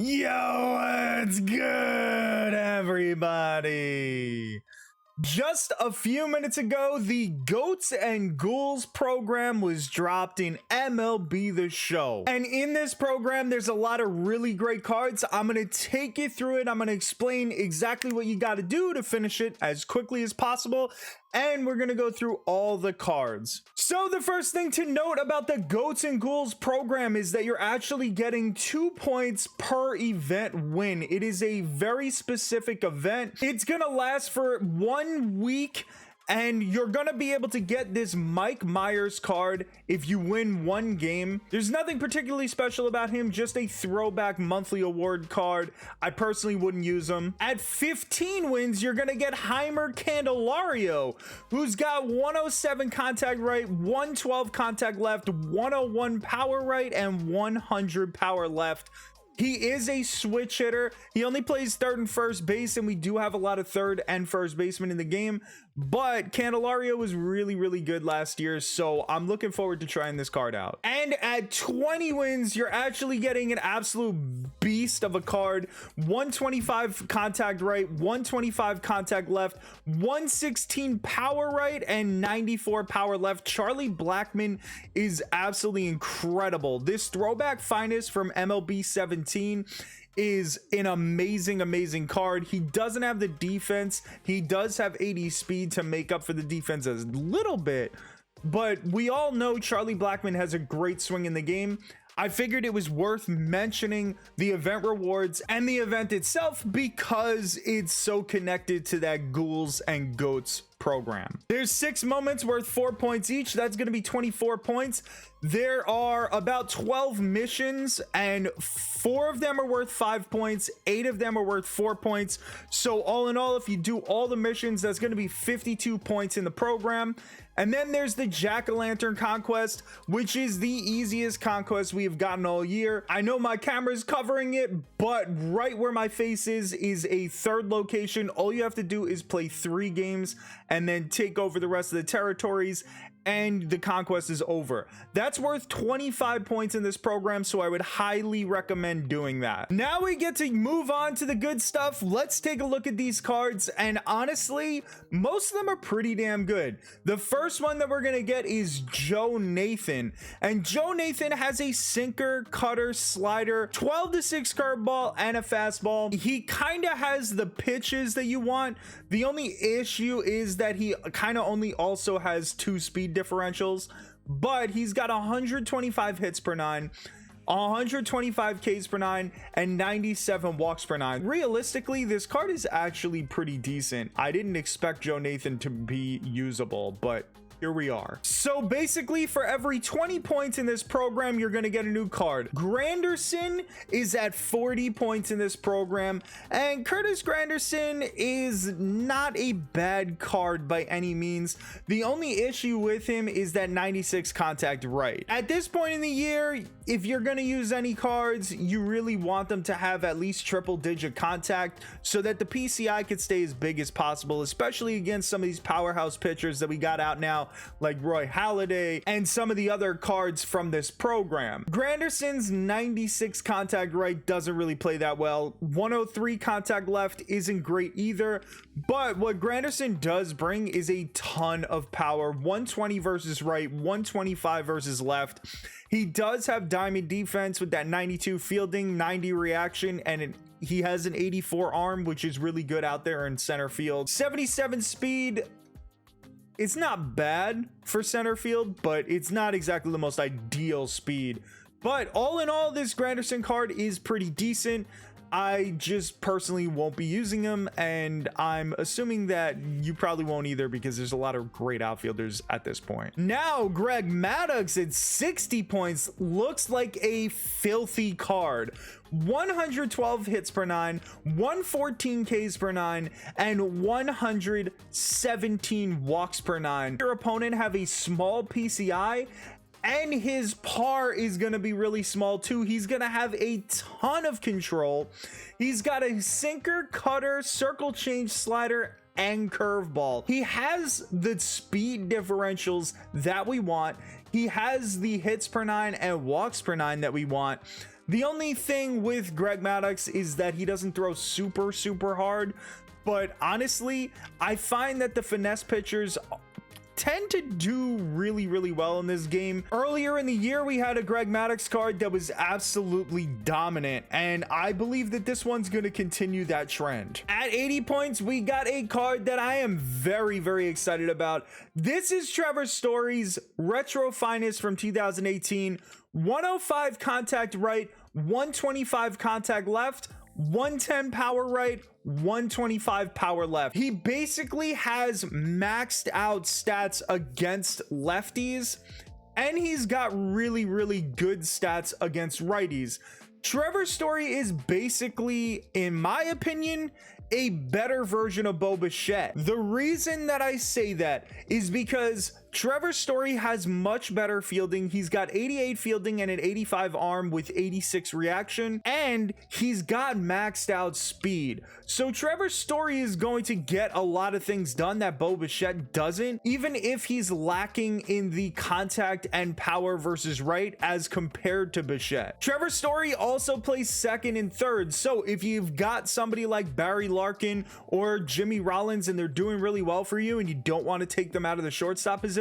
Yo, what's good, everybody? Just a few minutes ago, the Goats and Ghouls program was dropped in MLB The Show. And in this program, there's a lot of really great cards. I'm going to take you through it. I'm going to explain exactly what you got to do to finish it as quickly as possible. And we're going to go through all the cards. So the first thing to note about the Goats and Ghouls program is that you're actually getting 2 points per event win. It is a very specific event. It's going to last for 1 week. And you're going to be able to get this Mike Myers card if you win 1 game. There's nothing particularly special about him, just a throwback monthly award card. I personally wouldn't use him. At 15 wins, you're going to get Heimer Candelario, who's got 107 contact right, 112 contact left, 101 power right, and 100 power left. He is a switch hitter. He only plays third and first base, and we do have a lot of third and first basemen in the game. But Candelario was really, really good last year, so I'm looking forward to trying this card out. And at 20 wins, you're actually getting an absolute beast of a card. 125 contact right, 125 contact left, 116 power right, and 94 power left. Charlie Blackmon is absolutely incredible. This throwback finest from MLB 17 is an amazing card. He doesn't have the defense. He does have 80 speed to make up for the defense a little bit, but we all know Charlie Blackmon has a great swing in the game. I figured it was worth mentioning the event rewards and the event itself because it's so connected to that Ghouls and Goats program. There's 6 moments worth 4 points each. That's going to be 24 points. There are about 12 missions, and 4 of them are worth 5 points. 8 of them are worth 4 points. So all in all, if you do all the missions, that's going to be 52 points in the program. And then there's the Jack-o'-lantern conquest, which is the easiest conquest we have gotten all year. I know my camera's covering it, but right where my face is a third location. All you have to do is play 3 games and then take over the rest of the territories, and the conquest is over. That's worth 25 points in this program, so I would highly recommend doing that. Now we get to move on to the good stuff. Let's take a look at these cards, and honestly, most of them are pretty damn good. The first one that we're gonna get is Joe Nathan, and Joe Nathan has a sinker, cutter, slider, 12-6 curveball, and a fastball. He kind of has the pitches that you want. The only issue is that he kind of only also has 2 speed differentials, but he's got 125 hits per 9, 125 Ks per 9, and 97 walks per 9. Realistically, this card is actually pretty decent. I didn't expect Joe Nathan to be usable, but here we are. So basically, for every 20 points in this program, you're going to get a new card. Granderson is at 40 points in this program, and Curtis Granderson is not a bad card by any means. The only issue with him is that 96 contact right. At this point in the year, if you're going to use any cards, you really want them to have at least triple-digit contact so that the PCI could stay as big as possible, especially against some of these powerhouse pitchers that we got out now, like Roy Halladay and some of the other cards from this program. Granderson's 96 contact right doesn't really play that well. 103 contact left isn't great either, but what Granderson does bring is a ton of power. 120 versus right, 125 versus left. He does have diamond defense with that 92 fielding, 90 reaction, and he has an 84 arm, which is really good out there in center field. 77 speed. It's not bad for center field, but it's not exactly the most ideal speed. But all in all, this Granderson card is pretty decent. I just personally won't be using him, and I'm assuming that you probably won't either because there's a lot of great outfielders at this point. Now, Greg Maddux at 60 points looks like a filthy card. 112 hits per 9, 114 Ks per 9, and 117 walks per 9. Your opponent have a small PCI, and his par is going to be really small too. He's going to have a ton of control. He's got a sinker, cutter, circle change, slider, and curveball. He has the speed differentials that we want. He has the hits per 9 and walks per 9 that we want. The only thing with Greg Maddux is that he doesn't throw super hard, but honestly, I find that the finesse pitchers tend to do really well in this game. Earlier in the year, we had a Greg Maddux card that was absolutely dominant, and I believe that this one's going to continue that trend. At 80 points, we got a card that I am very excited about. This is Trevor Story's Retro Finest from 2018. 105 contact right, 125 contact left, 110 power right, 125 power left. He basically has maxed out stats against lefties, and he's got really good stats against righties. Trevor Story is basically, in my opinion, a better version of Bo Bichette. The reason that I say that is because Trevor Story has much better fielding. He's got 88 fielding and an 85 arm with 86 reaction, and he's got maxed out speed. So Trevor Story is going to get a lot of things done that Bo Bichette doesn't, even if he's lacking in the contact and power versus right as compared to Bichette. Trevor Story also plays second and third. So if you've got somebody like Barry Larkin or Jimmy Rollins and they're doing really well for you and you don't want to take them out of the shortstop position,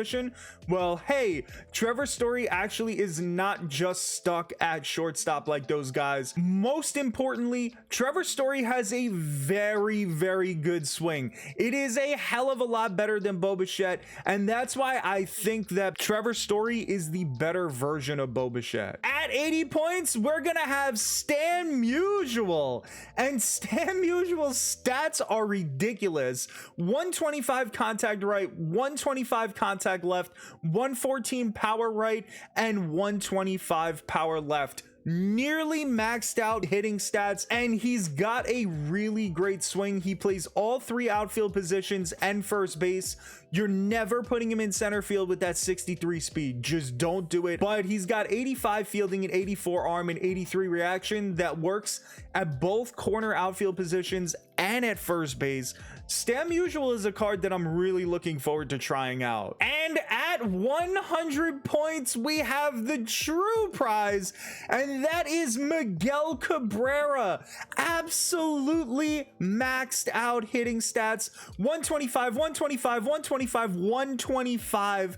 well, hey, Trevor Story actually is not just stuck at shortstop like those guys. Most importantly, Trevor Story has a very good swing. It is a hell of a lot better than Bo Bichette, and that's why I think that Trevor Story is the better version of Bo Bichette. At 80 points, we're gonna have Stan Musial, and Stan Musial's stats are ridiculous. 125 contact right, 125 contact left, 114 power right, and 125 power left. Nearly maxed out hitting stats, and he's got a really great swing. He plays all three outfield positions and first base. You're never putting him in center field with that 63 speed. Just don't do it. But he's got 85 fielding and 84 arm and 83 reaction that works at both corner outfield positions and at first base. Stan Musial is a card that I'm really looking forward to trying out. And at 100 points, we have the true prize, and that is Miguel Cabrera. Absolutely maxed out hitting stats. 125, 125, 125, 125.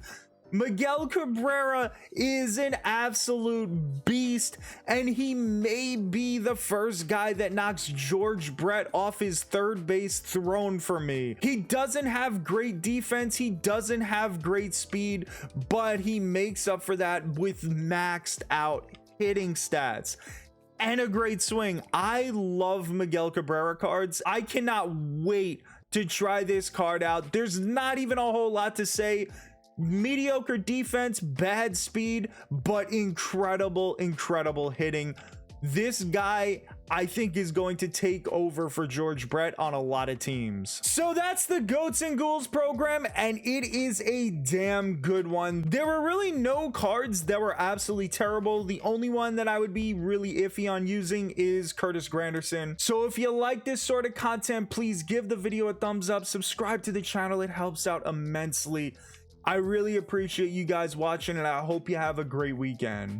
Miguel Cabrera is an absolute beast, and he may be the first guy that knocks George Brett off his third base throne for me. He doesn't have great defense, he doesn't have great speed, but he makes up for that with maxed out hitting stats and a great swing. I love Miguel Cabrera cards. I cannot wait to try this card out. There's not even a whole lot to say. Mediocre defense, bad speed, but incredible hitting. This guy, I think, is going to take over for George Brett on a lot of teams. So that's the Goats and Ghouls program, and it is a damn good one. There were really no cards that were absolutely terrible. The only one that I would be really iffy on using is Curtis Granderson. So if you like this sort of content, please give the video a thumbs up, subscribe to the channel. It helps out immensely. I really appreciate you guys watching, and I hope you have a great weekend.